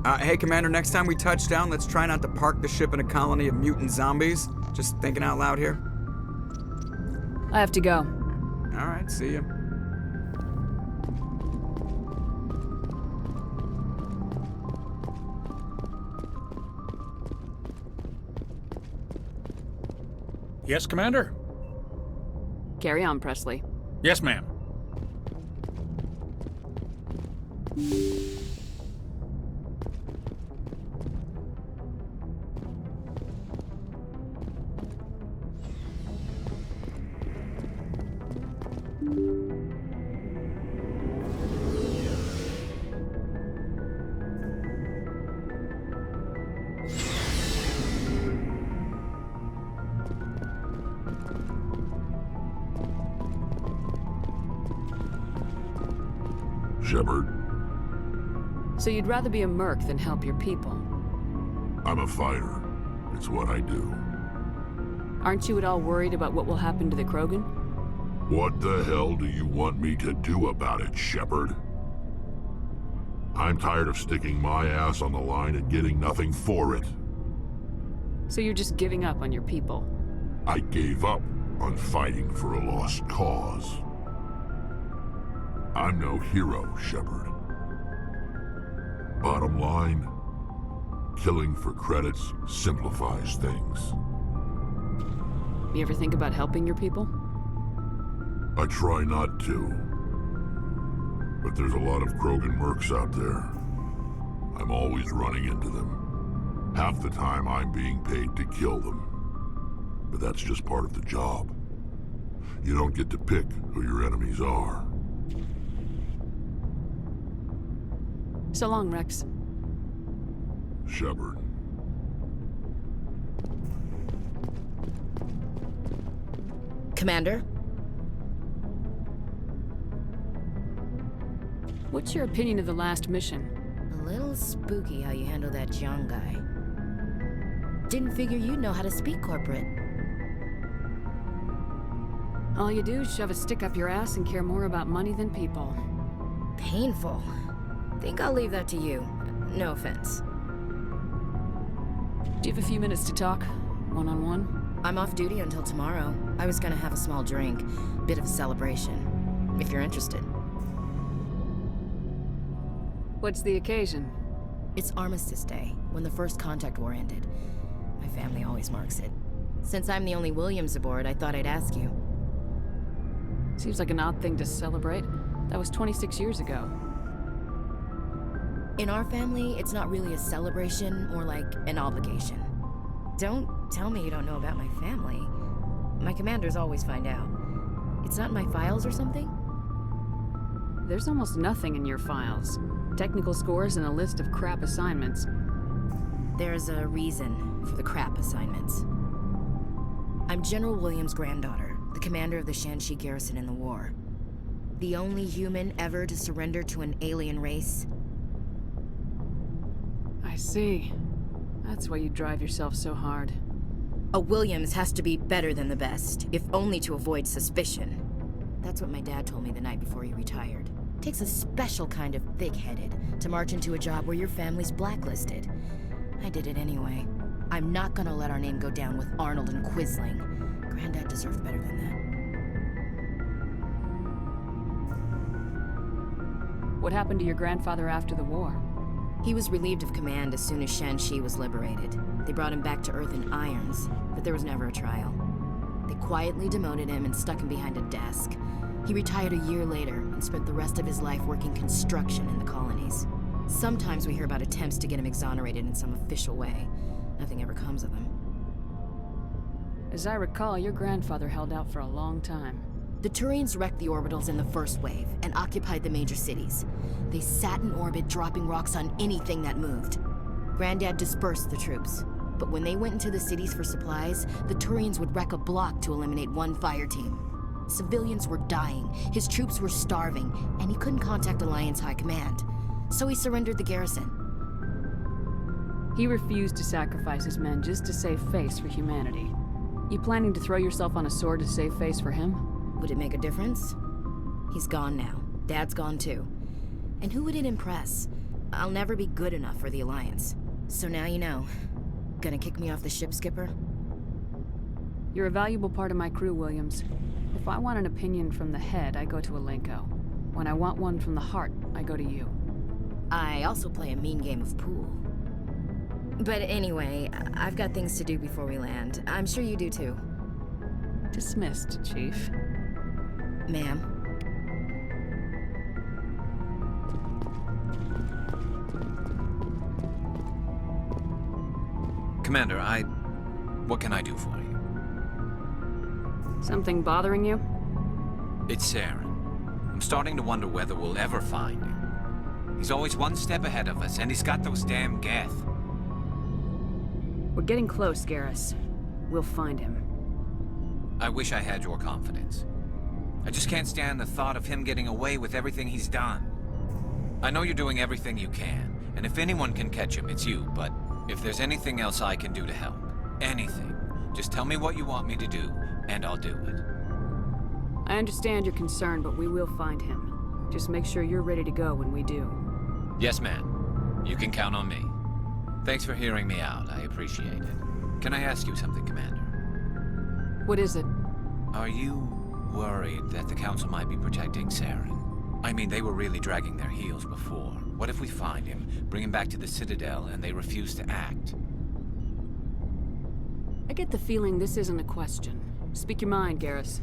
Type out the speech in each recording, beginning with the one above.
Hey, Commander, next time we touch down, let's try not to park the ship in a colony of mutant zombies. Just thinking out loud here. I have to go. All right, see ya. Yes, Commander? Carry on, Presley. Yes, ma'am. Shepard, So you'd rather be a merc than help your people? I'm a fighter. It's what I do. Aren't you at all worried about what will happen to the Krogan? What the hell do you want me to do about it, Shepard? I'm tired of sticking my ass on the line and getting nothing for it. So you're just giving up on your people? I gave up on fighting for a lost cause. I'm no hero, Shepard. Bottom line, killing for credits simplifies things. You ever think about helping your people? I try not to. But there's a lot of Krogan mercs out there. I'm always running into them. Half the time I'm being paid to kill them. But that's just part of the job. You don't get to pick who your enemies are. So long, Rex. Shepard. Commander? What's your opinion of the last mission? A little spooky how you handle that young guy. Didn't figure you'd know how to speak corporate. All you do is shove a stick up your ass and care more about money than people. Painful. Think I'll leave that to you. No offense. Do you have a few minutes to talk? One-on-one? I'm off duty until tomorrow. I was gonna have a small drink. Bit of a celebration. If you're interested. What's the occasion? It's Armistice Day, when the First Contact War ended. My family always marks it. Since I'm the only Williams aboard, I thought I'd ask you. Seems like an odd thing to celebrate. That was 26 years ago. In our family, it's not really a celebration, more like an obligation. Don't tell me you don't know about my family. My commanders always find out. It's not in my files or something? There's almost nothing in your files. Technical scores and a list of crap assignments. There's a reason for the crap assignments. I'm General Williams' granddaughter, the commander of the Shanxi garrison in the war. The only human ever to surrender to an alien race. I see. That's why you drive yourself so hard. A Williams has to be better than the best, if only to avoid suspicion. That's what my dad told me the night before he retired. Takes a special kind of thick-headed to march into a job where your family's blacklisted. I did it anyway. I'm not gonna let our name go down with Arnold and Quisling. Granddad deserved better than that. What happened to your grandfather after the war? He was relieved of command as soon as Shanxi was liberated. They brought him back to Earth in irons, but there was never a trial. They quietly demoted him and stuck him behind a desk. He retired a year later and spent the rest of his life working construction in the colonies. Sometimes we hear about attempts to get him exonerated in some official way. Nothing ever comes of him. As I recall, your grandfather held out for a long time. The Turians wrecked the orbitals in the first wave and occupied the major cities. They sat in orbit, dropping rocks on anything that moved. Granddad dispersed the troops, but when they went into the cities for supplies, the Turians would wreck a block to eliminate one fire team. Civilians were dying, his troops were starving, and he couldn't contact Alliance High Command. So he surrendered the garrison. He refused to sacrifice his men just to save face for humanity. You planning to throw yourself on a sword to save face for him? Would it make a difference? He's gone now. Dad's gone too. And who would it impress? I'll never be good enough for the Alliance. So now you know. Gonna kick me off the ship, Skipper? You're a valuable part of my crew, Williams. If I want an opinion from the head, I go to Alenko. When I want one from the heart, I go to you. I also play a mean game of pool. But anyway, I've got things to do before we land. I'm sure you do too. Dismissed, Chief. Ma'am. Commander, what can I do for you? Something bothering you? It's Saren. I'm starting to wonder whether we'll ever find him. He's always one step ahead of us, and he's got those damn Geth. We're getting close, Garrus. We'll find him. I wish I had your confidence. I just can't stand the thought of him getting away with everything he's done. I know you're doing everything you can, and if anyone can catch him, it's you, but if there's anything else I can do to help, anything, just tell me what you want me to do, and I'll do it. I understand your concern, but we will find him. Just make sure you're ready to go when we do. Yes, ma'am. You can count on me. Thanks for hearing me out. I appreciate it. Can I ask you something, Commander? What is it? Are you worried that the Council might be protecting Saren? I mean, they were really dragging their heels before. What if we find him, bring him back to the Citadel, and they refuse to act? I get the feeling this isn't a question. Speak your mind, Garrus.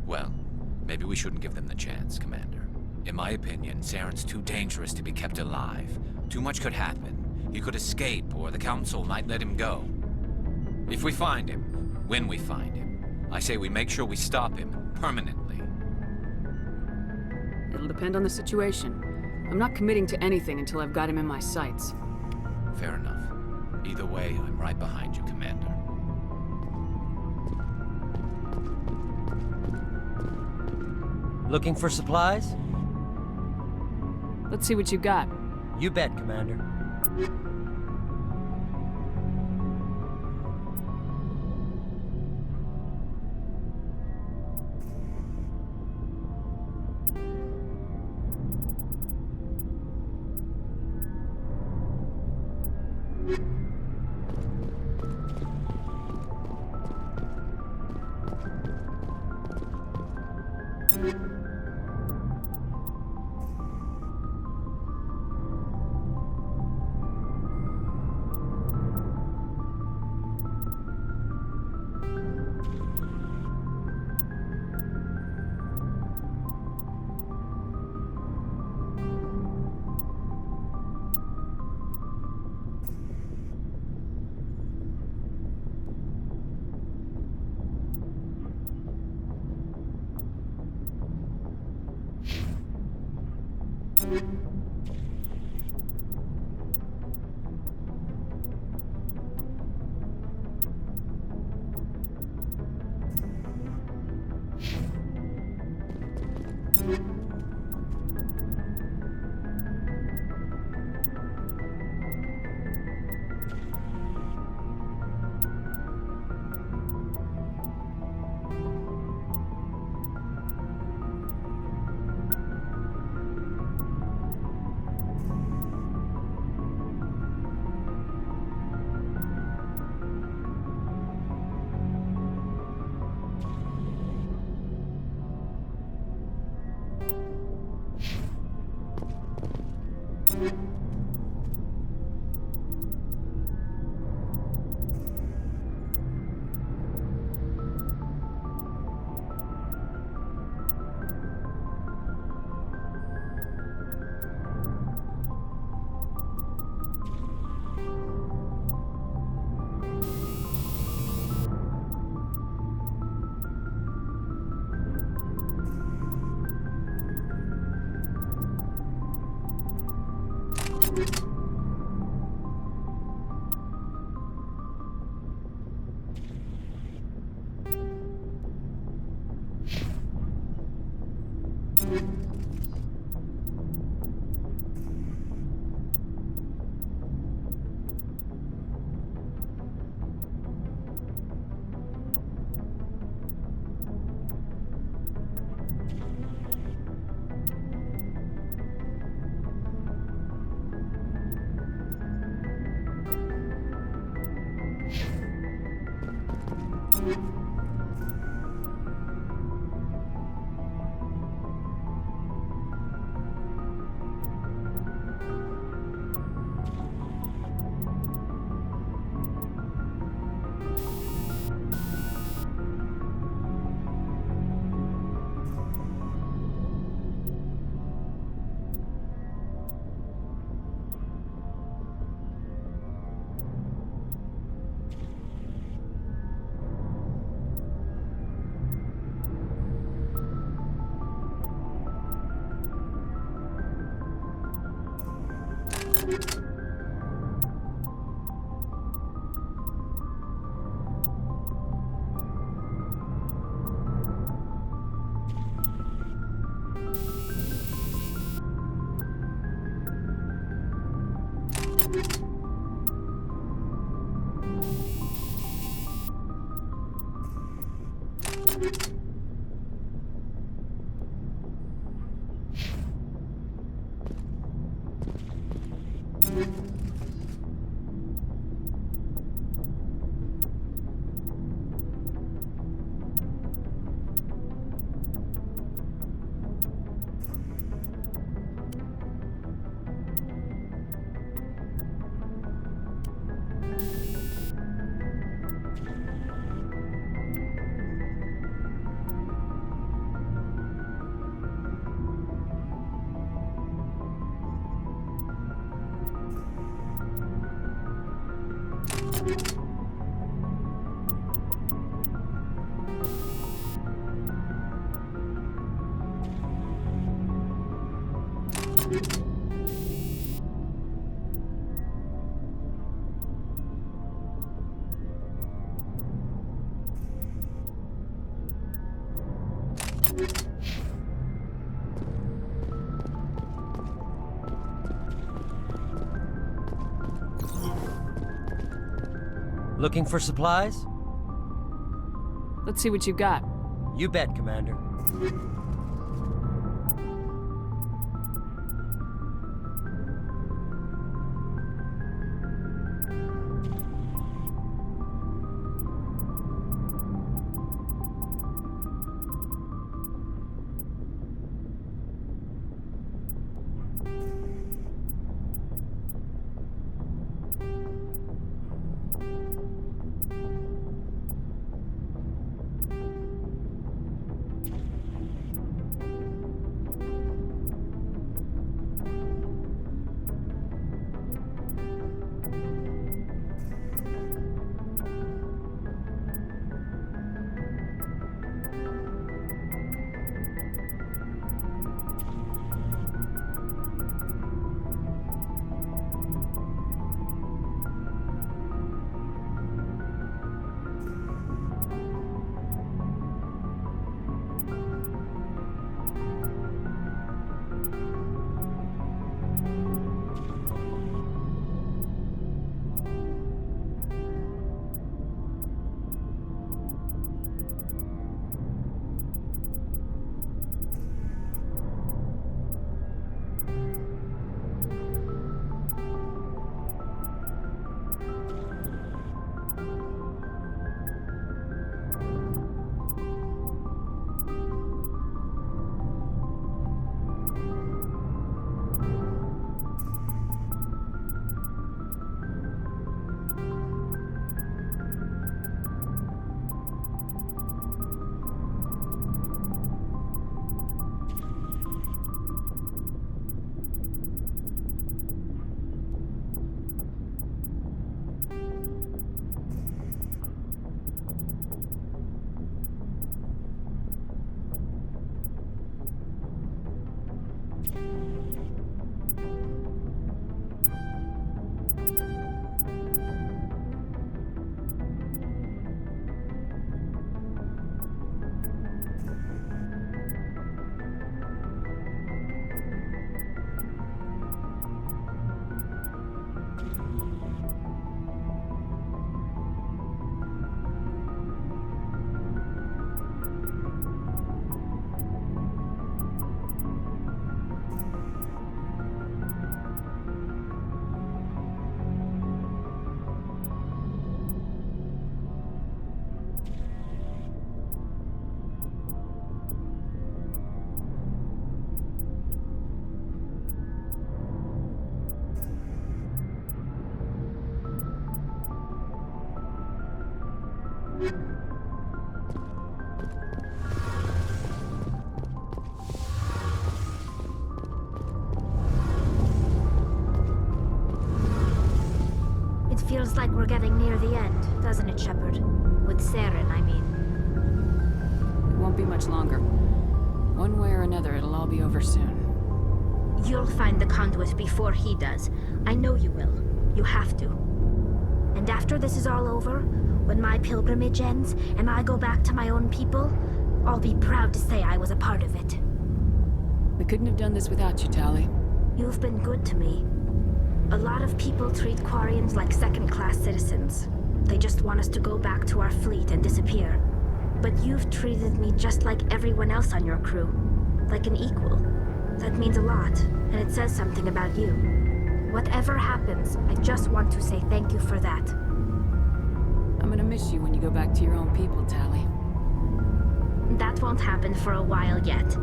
Well, maybe we shouldn't give them the chance, Commander. In my opinion, Saren's too dangerous to be kept alive. Too much could happen. He could escape, or the Council might let him go. If we find him, when we find him, I say we make sure we stop him permanently. It'll depend on the situation. I'm not committing to anything until I've got him in my sights. Fair enough. Either way, I'm right behind you, Commander. Looking for supplies? Let's see what you got. You bet, Commander. Looking for supplies? Let's see what you got. You bet, Commander. It feels like we're getting near the end, doesn't it, Shepard? With Saren, I mean. It won't be much longer. One way or another, it'll all be over soon. You'll find the conduit before he does. I know you will. You have to. And after this is all over, when my pilgrimage ends and I go back to my own people, I'll be proud to say I was a part of it. We couldn't have done this without you, Tali. You've been good to me. A lot of people treat Quarians like second-class citizens. They just want us to go back to our fleet and disappear. But you've treated me just like everyone else on your crew. Like an equal. That means a lot, and it says something about you. Whatever happens, I just want to say thank you for that. I'm gonna miss you when you go back to your own people, Tali. That won't happen for a while yet.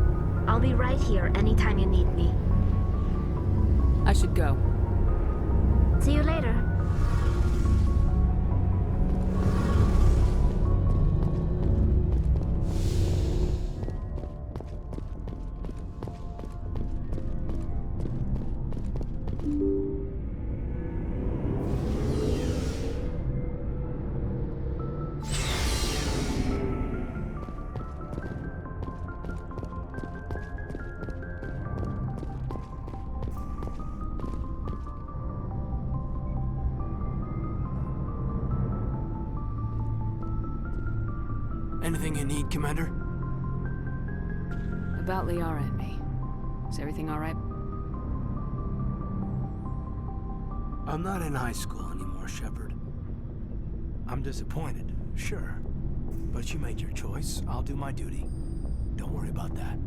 I'll be right here anytime you need me. I should go. See you later. Anything you need, Commander? About Liara and me. Is everything all right? I'm not in high school anymore, Shepard. I'm disappointed, sure. But you made your choice. I'll do my duty. Don't worry about that.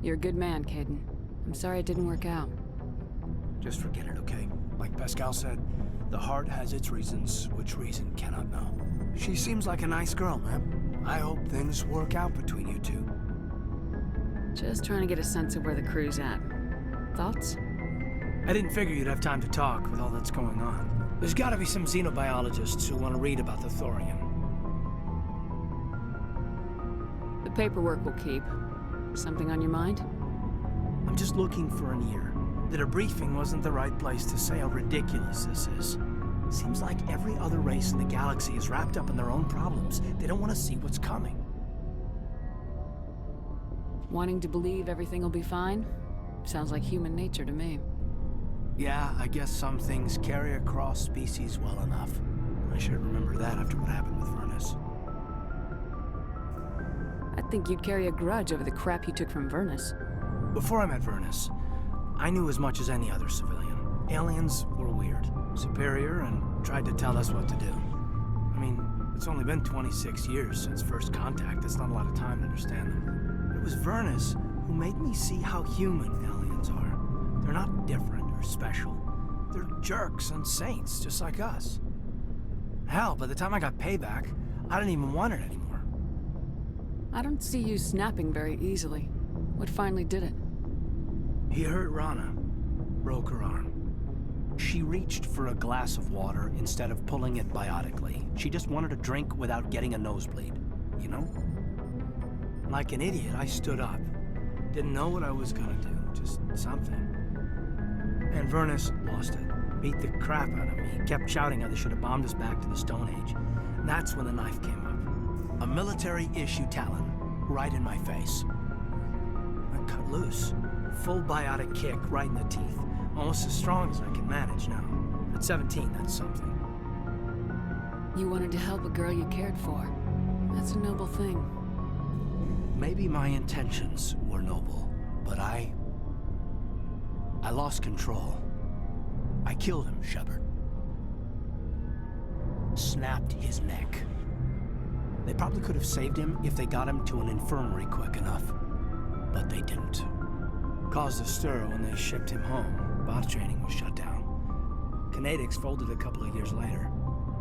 You're a good man, Caden. I'm sorry it didn't work out. Just forget it, okay? Like Pascal said, the heart has its reasons, which reason cannot know. She seems like a nice girl, man. I hope things work out between you two. Just trying to get a sense of where the crew's at. Thoughts? I didn't figure you'd have time to talk with all that's going on. There's gotta be some xenobiologists who want to read about the thorium. The paperwork will keep. Something on your mind? I'm just looking for an ear. The debriefing wasn't the right place to say how ridiculous this is. Seems like every other race in the galaxy is wrapped up in their own problems. They don't want to see what's coming. Wanting to believe everything will be fine? Sounds like human nature to me. Yeah, I guess some things carry across species well enough. I should remember that after what happened with Vernus. I think you'd carry a grudge over the crap you took from Vernus. Before I met Vernus, I knew as much as any other civilian. Aliens were weird, superior, and tried to tell us what to do. I mean, it's only been 26 years since first contact. That's not a lot of time to understand them. But it was Vernus who made me see how human aliens are. They're not different or special. They're jerks and saints, just like us. Hell, by the time I got payback, I didn't even want it anymore. I don't see you snapping very easily. What finally did it? He hurt Rana, broke her arm. She reached for a glass of water instead of pulling it biotically. She just wanted a drink without getting a nosebleed, you know? Like an idiot, I stood up. Didn't know what I was gonna do, just something. And Vernus lost it. Beat the crap out of me. Kept shouting how they should have bombed us back to the Stone Age. And that's when the knife came up. A military-issue talon, right in my face. I cut loose. Full biotic kick right in the teeth. Almost as strong as I can manage now. At 17, that's something. You wanted to help a girl you cared for. That's a noble thing. Maybe my intentions were noble, but I lost control. I killed him, Shepard. Snapped his neck. They probably could have saved him if they got him to an infirmary quick enough. But they didn't. Caused a stir when they shipped him home. Bot training was shut down. Kinetics folded a couple of years later.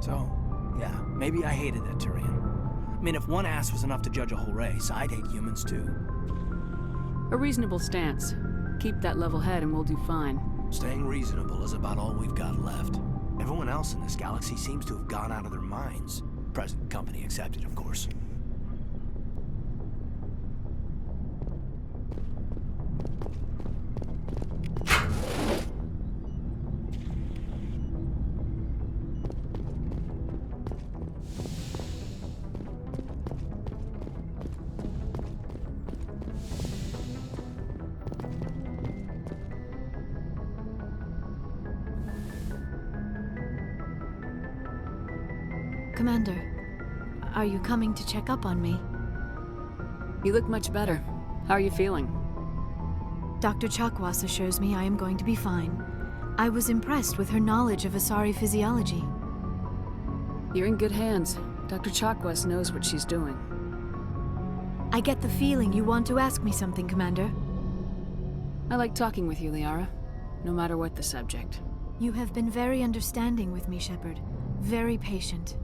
So, yeah, maybe I hated that Turian. I mean, if one ass was enough to judge a whole race, I'd hate humans too. A reasonable stance. Keep that level head and we'll do fine. Staying reasonable is about all we've got left. Everyone else in this galaxy seems to have gone out of their minds. Present company accepted, of course. Commander, are you coming to check up on me? You look much better. How are you feeling? Dr. Chakwas assures me I am going to be fine. I was impressed with her knowledge of Asari physiology. You're in good hands. Dr. Chakwas knows what she's doing. I get the feeling you want to ask me something, Commander. I like talking with you, Liara, no matter what the subject. You have been very understanding with me, Shepard. Very patient.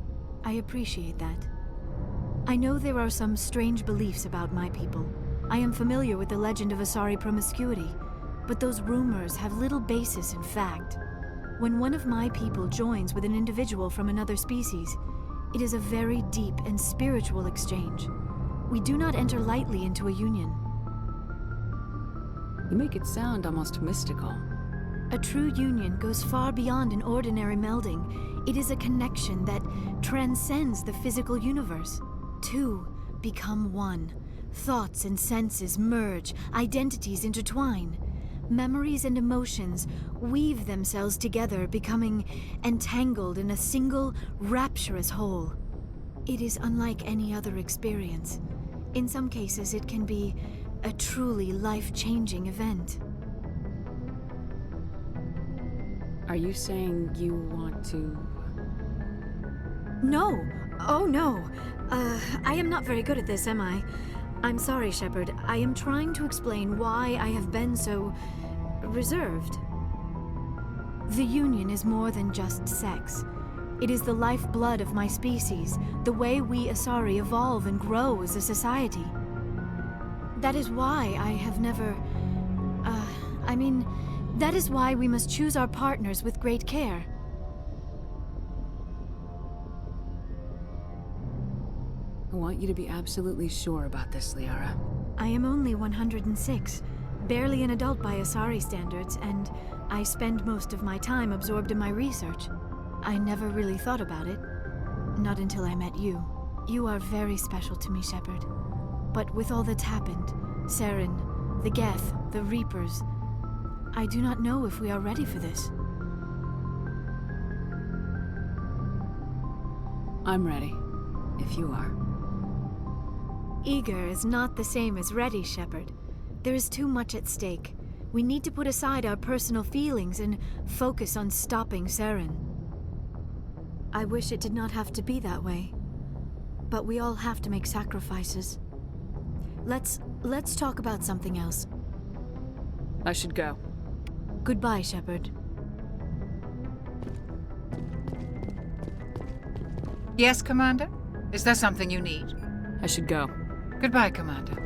I appreciate that. I know there are some strange beliefs about my people. I am familiar with the legend of Asari promiscuity, but those rumors have little basis in fact. When one of my people joins with an individual from another species, it is a very deep and spiritual exchange. We do not enter lightly into a union. You make it sound almost mystical. A true union goes far beyond an ordinary melding. It is a connection that transcends the physical universe. Two become one. Thoughts and senses merge, identities intertwine. Memories and emotions weave themselves together, becoming entangled in a single, rapturous whole. It is unlike any other experience. In some cases, it can be a truly life-changing event. Are you saying you want to... No! Oh no! I am not very good at this, am I? I'm sorry, Shepard. I am trying to explain why I have been so... reserved. The Union is more than just sex. It is the lifeblood of my species, the way we Asari evolve and grow as a society. That is why I have never... that is why we must choose our partners with great care. I want you to be absolutely sure about this, Liara. I am only 106, barely an adult by Asari standards, and I spend most of my time absorbed in my research. I never really thought about it. Not until I met you. You are very special to me, Shepard. But with all that's happened, Saren, the Geth, the Reapers, I do not know if we are ready for this. I'm ready, if you are. Eager is not the same as ready, Shepard. There is too much at stake. We need to put aside our personal feelings and focus on stopping Saren. I wish it did not have to be that way. But we all have to make sacrifices. Let's talk about something else. I should go. Goodbye, Shepard. Yes, Commander? Is there something you need? I should go. Goodbye, Commander.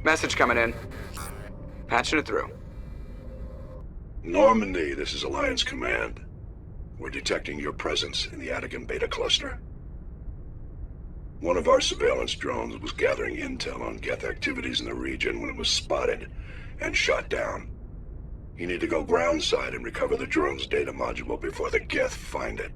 Message coming in. Patching it through. Normandy, this is Alliance Command. We're detecting your presence in the Attican Beta Cluster. One of our surveillance drones was gathering intel on Geth activities in the region when it was spotted and shot down. You need to go groundside and recover the drone's data module before the Geth find it.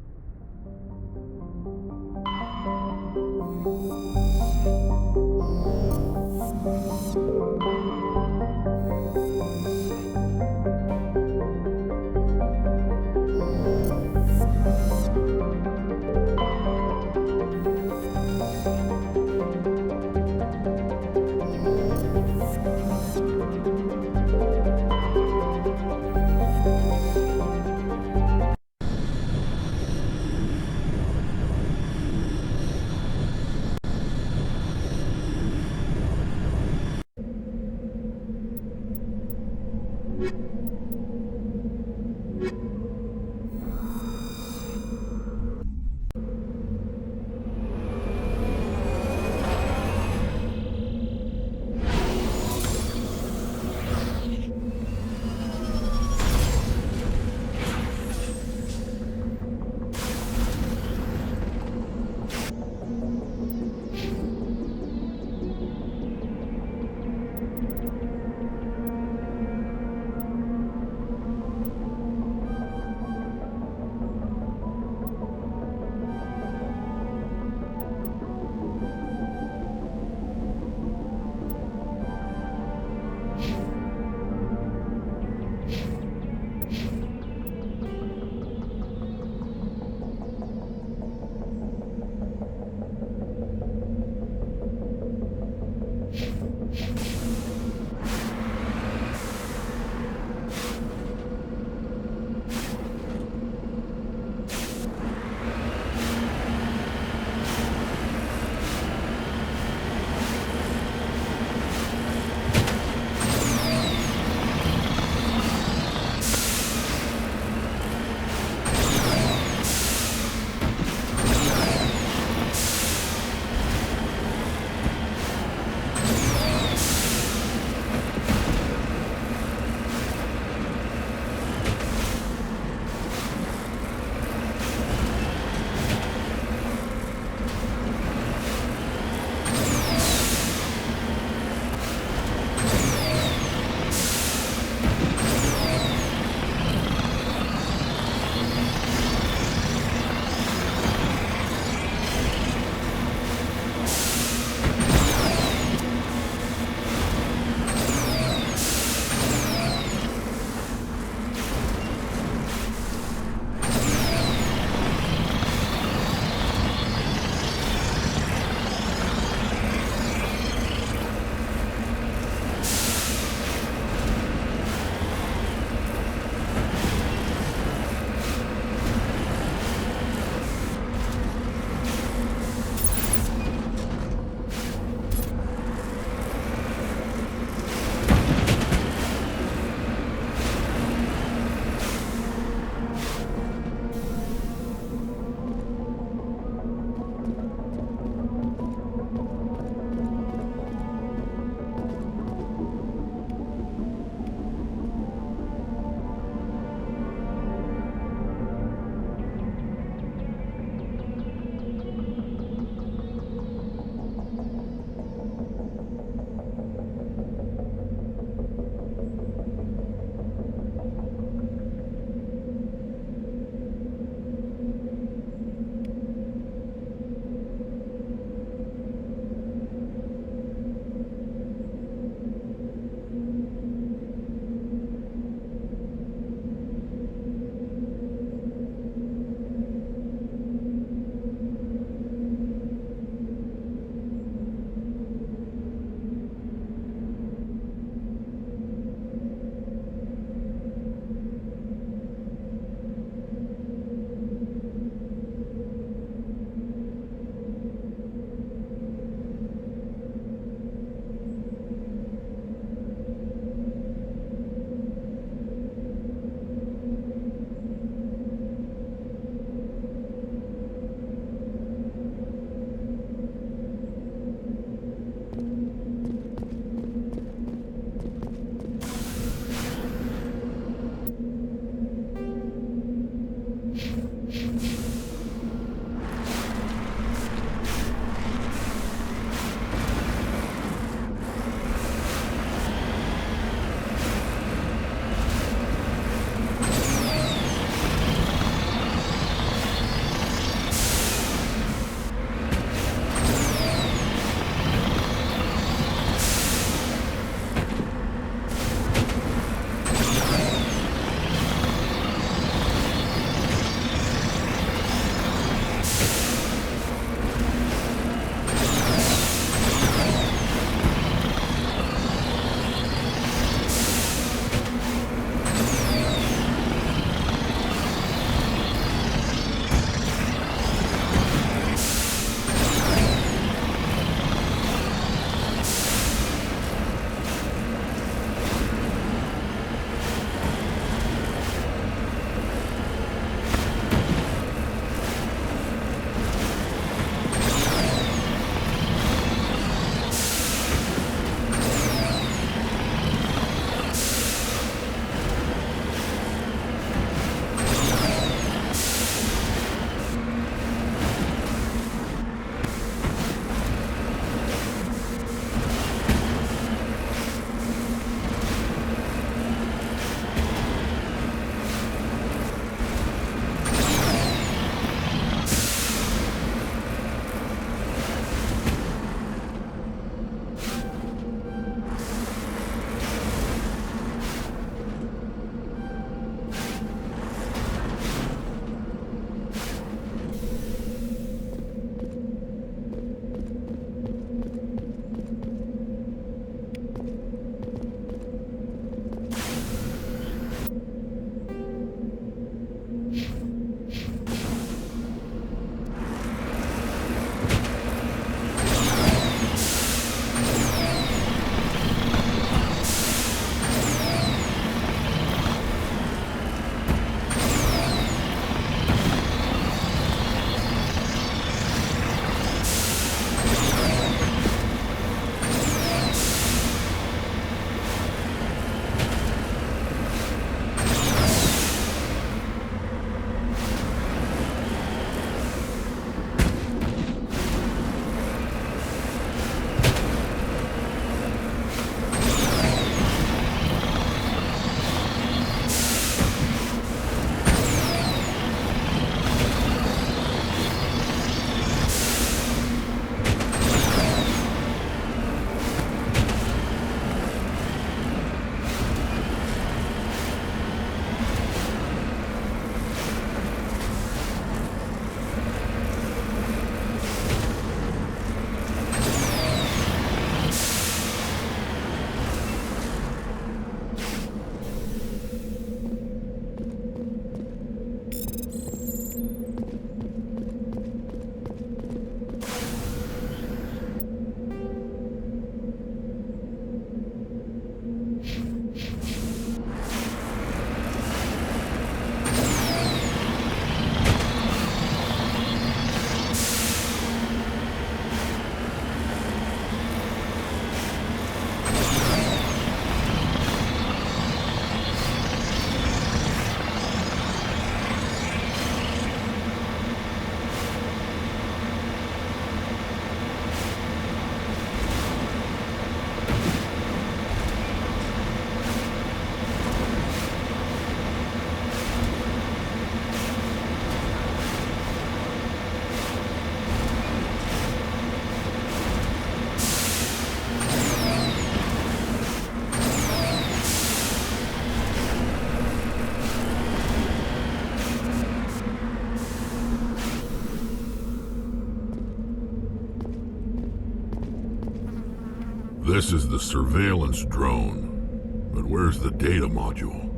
This is the surveillance drone, but where's the data module?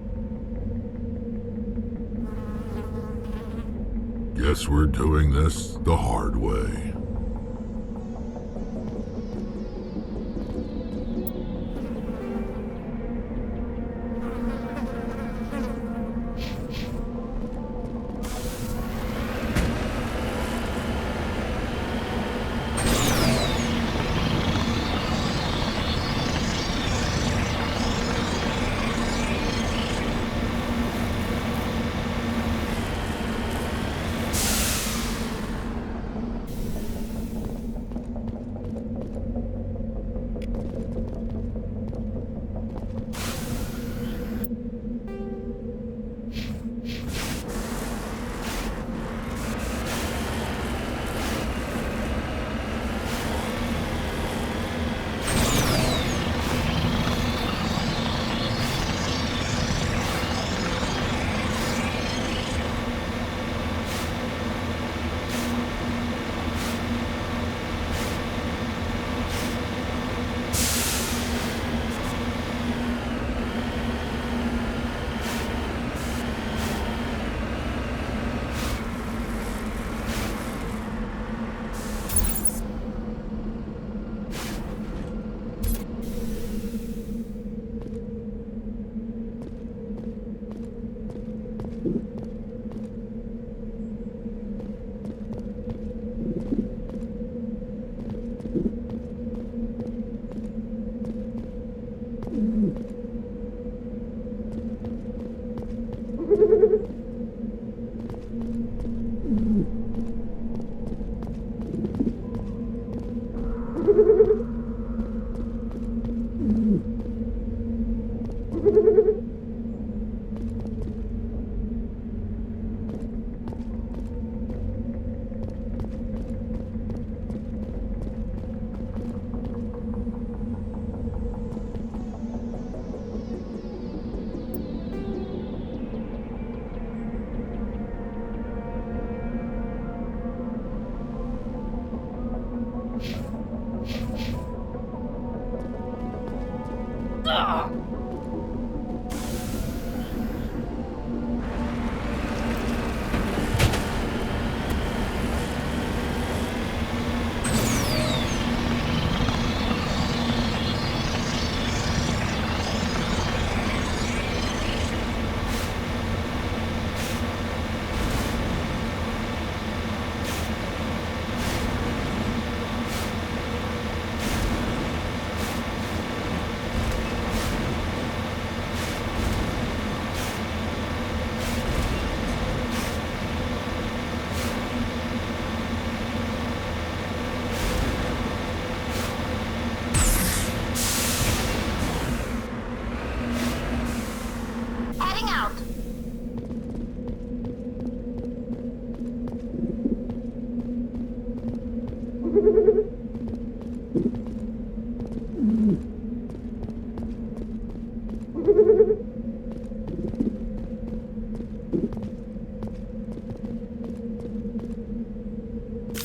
Guess we're doing this the hard way.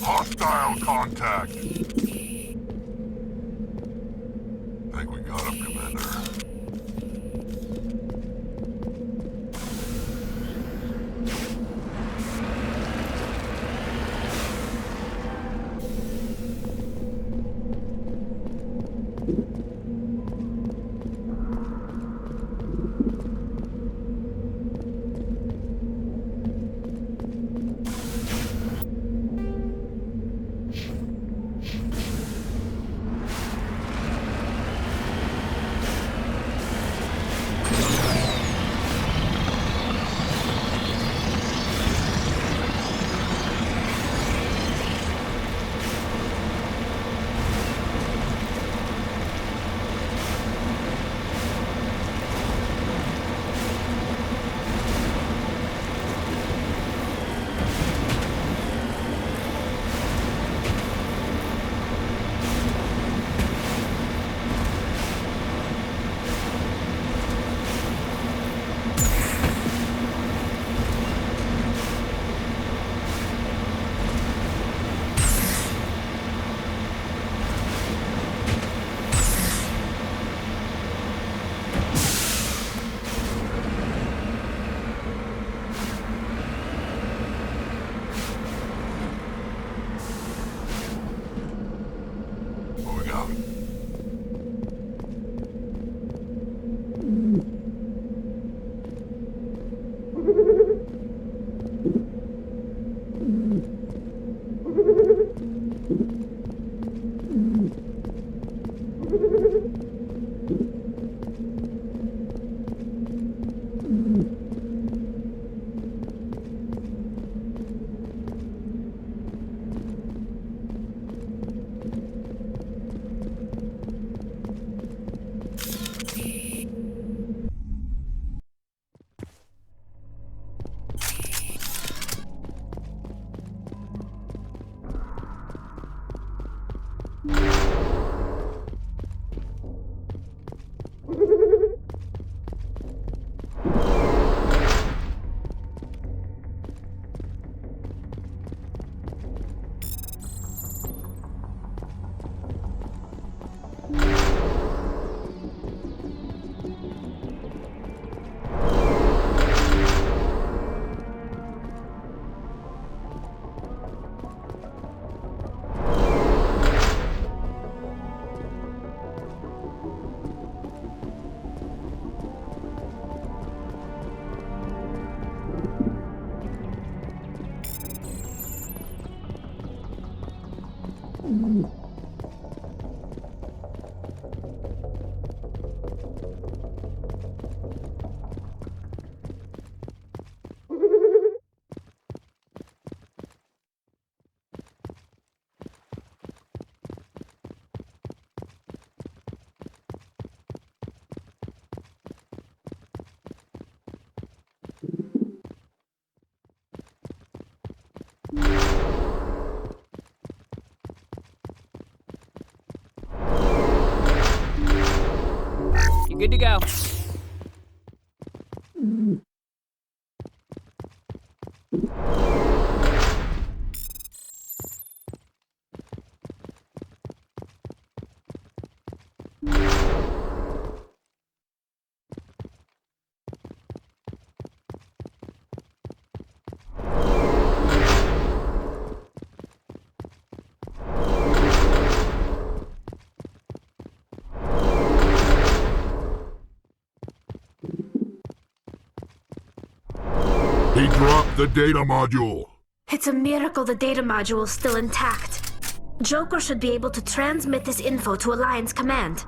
Hostile contact! Think we got him, Commander. You're good to go. He dropped the data module. It's a miracle the data module is still intact. Joker should be able to transmit this info to Alliance Command.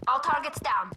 All targets down.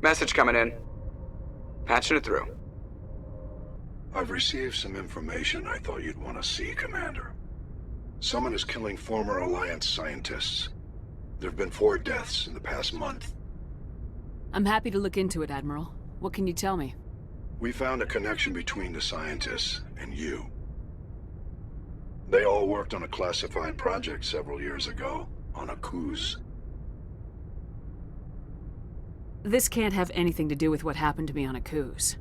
Message coming in. Patching it through. I've received some information I thought you'd want to see, Commander. Someone is killing former Alliance scientists. There have been 4 deaths in the past month. I'm happy to look into it, Admiral. What can you tell me? We found a connection between the scientists and you. They all worked on a classified project several years ago, on a cruise. This can't have anything to do with what happened to me on Akuz.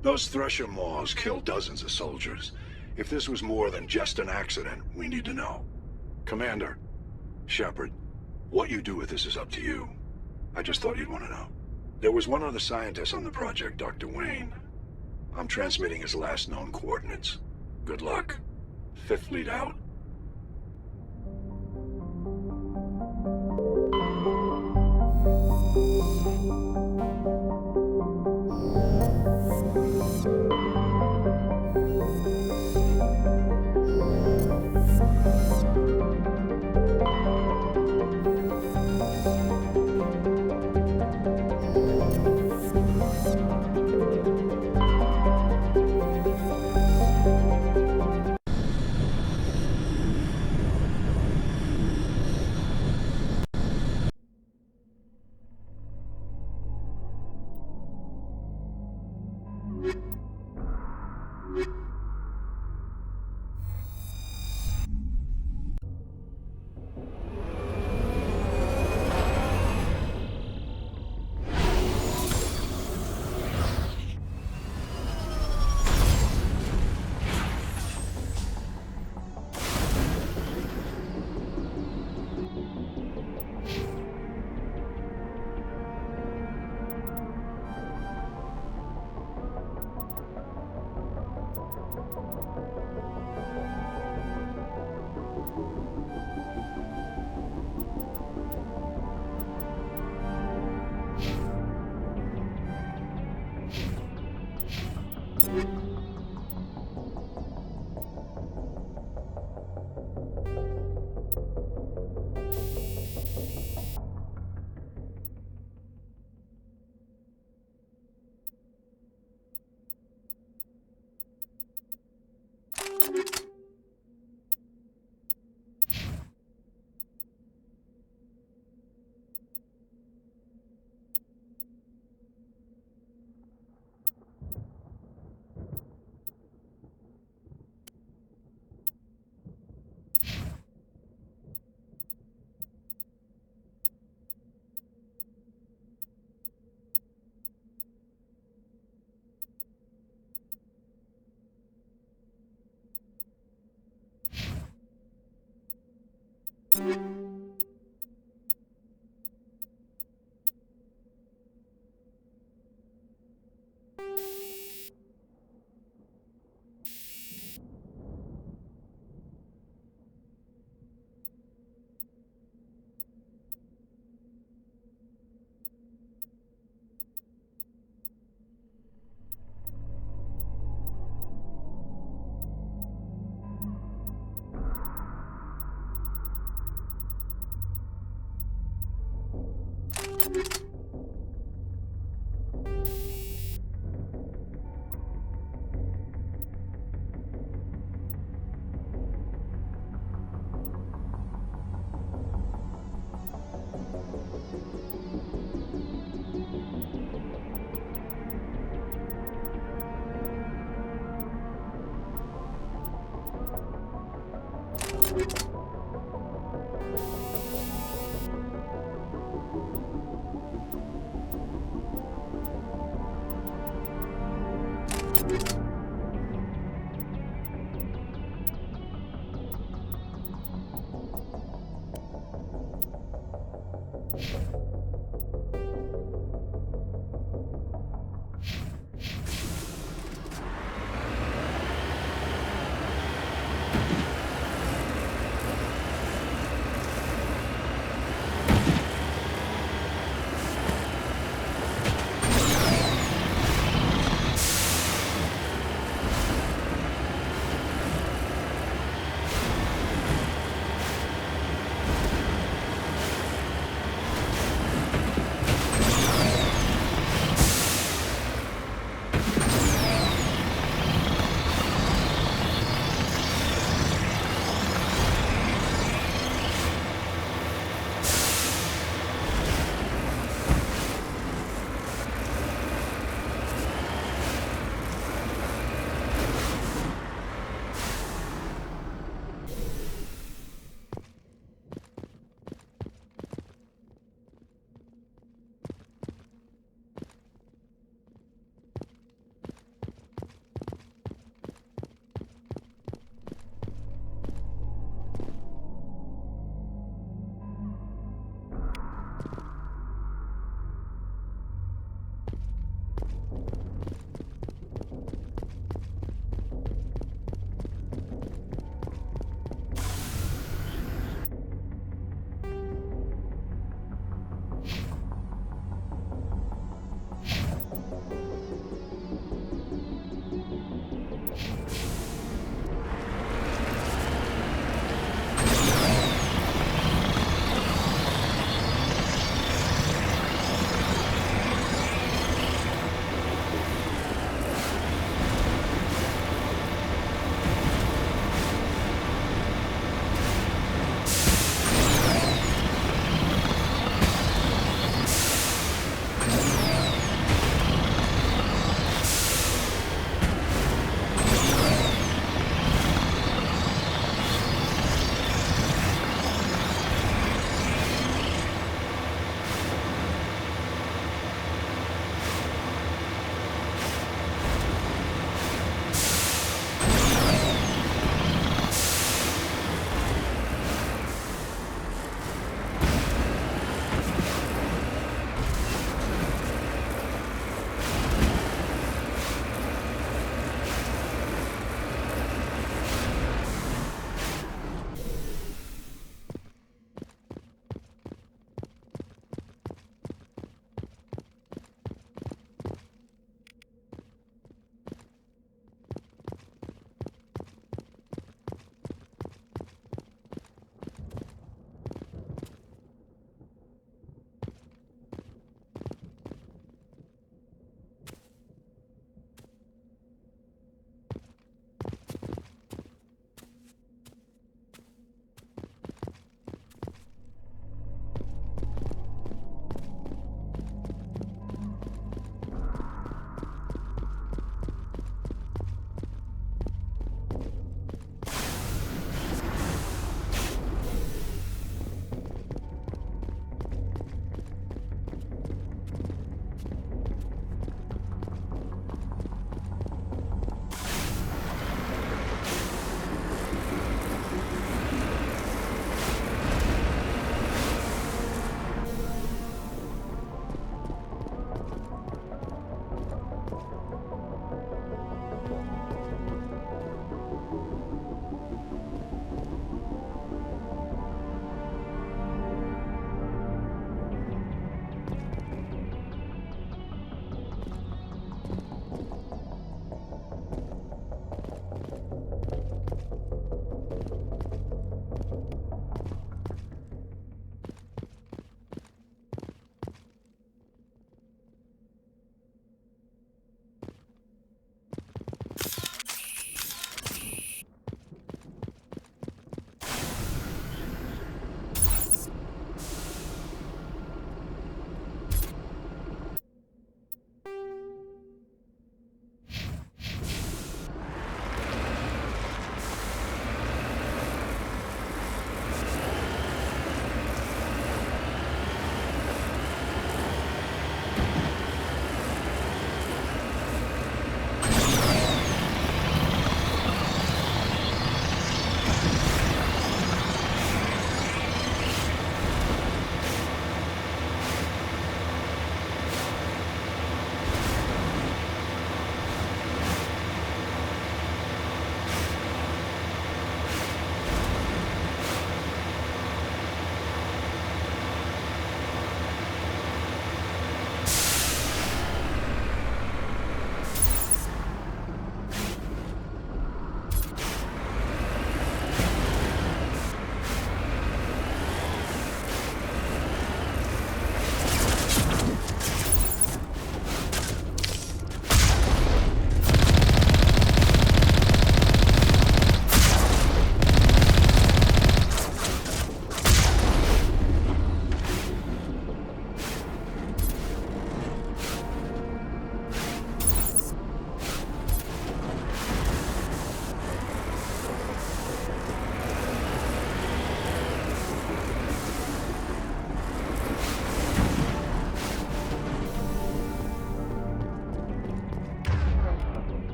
Those Thresher Maws killed dozens of soldiers. If this was more than just an accident, we need to know. Commander, Shepard, what you do with this is up to you. I just thought you'd want to know. There was one other scientist on the project, Dr. Wayne. I'm transmitting his last known coordinates. Good luck. 5th Fleet out.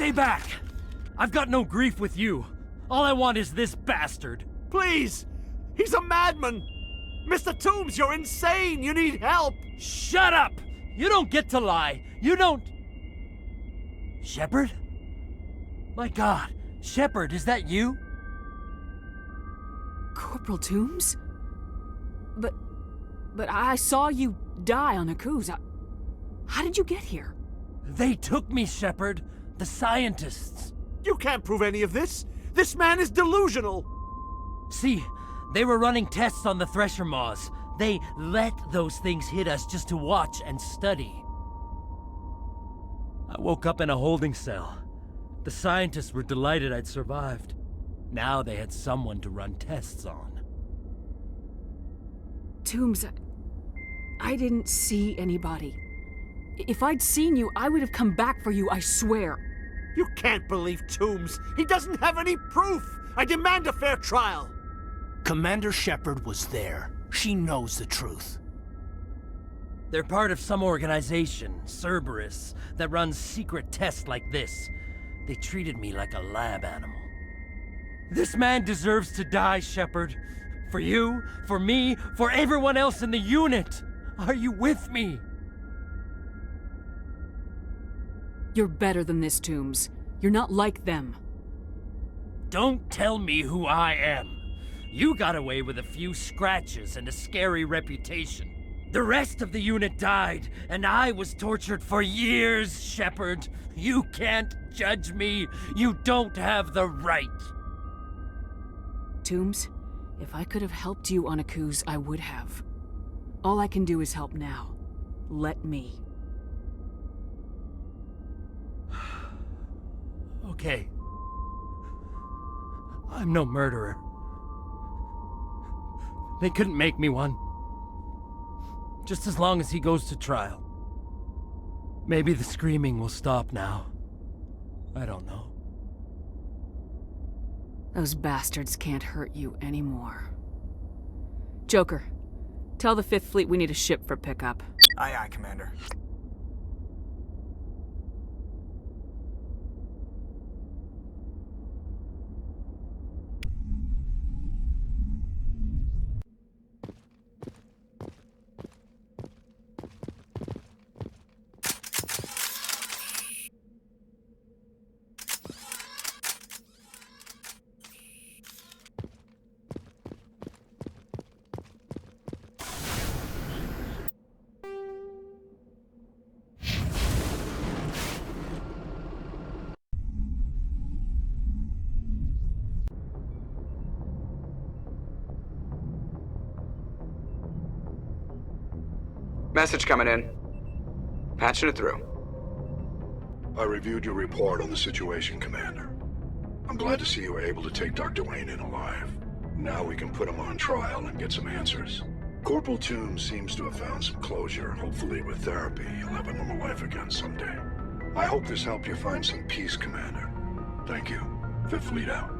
Stay back! I've got no grief with you. All I want is this bastard. Please! He's a madman! Mr. Toombs, you're insane! You need help! Shut up! You don't get to lie. You don't... Shepard? My God, Shepard, is that you? Corporal Toombs? But I saw you die on Akuz. How did you get here? They took me, Shepard. The scientists. You can't prove any of this! This man is delusional! See, they were running tests on the Thresher Maws. They let those things hit us just to watch and study. I woke up in a holding cell. The scientists were delighted I'd survived. Now they had someone to run tests on. Toombs, I didn't see anybody. If I'd seen you, I would have come back for you, I swear. You can't believe Toombs! He doesn't have any proof! I demand a fair trial! Commander Shepard was there. She knows the truth. They're part of some organization, Cerberus, that runs secret tests like this. They treated me like a lab animal. This man deserves to die, Shepard. For you, for me, for everyone else in the unit. Are you with me? You're better than this, Toombs. You're not like them. Don't tell me who I am. You got away with a few scratches and a scary reputation. The rest of the unit died, and I was tortured for years, Shepard. You can't judge me. You don't have the right. Toombs, if I could have helped you on Akuz, I would have. All I can do is help now. Let me. Okay. I'm no murderer. They couldn't make me one. Just as long as he goes to trial. Maybe the screaming will stop now. I don't know. Those bastards can't hurt you anymore. Joker, tell the 5th Fleet we need a ship for pickup. Aye, aye, Commander. Message coming in. Patching it through. I reviewed your report on the situation, Commander. I'm glad to see you were able to take Dr. Wayne in alive. Now we can put him on trial and get some answers. Corporal Toombs seems to have found some closure. Hopefully with therapy, he'll have a normal life again someday. I hope this helped you find some peace, Commander. Thank you. 5th Fleet out.